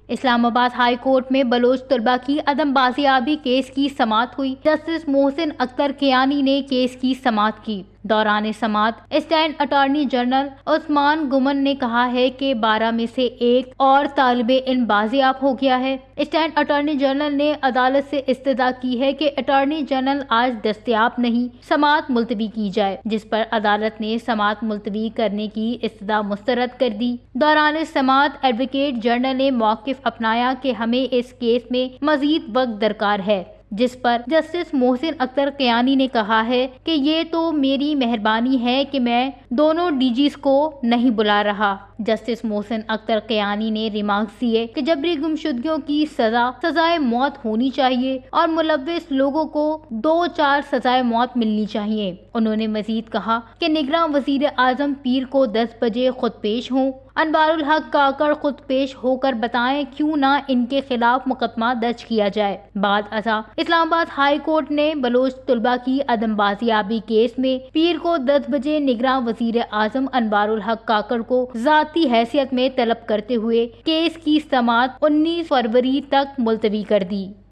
Islamabad high court में Bloch तलबा की अदम बाजियाबी केस की समाअत हुई। जस्टिस मोहसिन अख्तर कियानी ने केस की समाअत की। दौरान समाअत स्टैंड अटॉर्नी जनरल उस्मान गुमन ने कहा है कि 12 में से एक और तालिबे इल्म बाजियाब हो गया है। स्टैंड अटॉर्नी जनरल ने अदालत से इस्तदा की है कि अटॉर्नी जनरल आज दस्तयाब नहीं, समाअत मुलतवी की जाए, जिस पर अदालत ने समाअत मुलतवी करने की इस्तदा मुस्तरद कर दी। दौरान समाअत एडवोकेट जनरल ने मौक़िफ़ अपनाया कि हमें इस केस में मजीद वक्त दरकार है, जिस पर जस्टिस मोहसिन अख्तर कियानी ने कहा है कि ये तो मेरी मेहरबानी है कि मैं दोनों डीजीज को नहीं बुला रहा। जस्टिस मोहसिन अख्तर कियानी ने रिमार्क्स दिए कि जबरी गुमशुदगियों की सजाए मौत होनी चाहिए और मुलव्विस लोगों को 2-4 सजाए मौत मिलनी चाहिए। उन्होंने मजीद कहा कि निगरान वजीर आजम पीर को 10 बजे खुद पेश हों। अनवारुल हक काकड़ खुद पेश होकर बताएं क्यों ना इनके खिलाफ मुकदमा दर्ज किया जाए। बाद अज़ा इस्लामाबाद हाई कोर्ट ने बलोच तलबा की अदम बाजियाबी केस में पीर को 10 बजे निगरान वजीर आजम अनवारुल हक काकड़ को जाती हैसियत में तलब करते हुए केस की समाअत 19 फरवरी तक मुलतवी कर दी।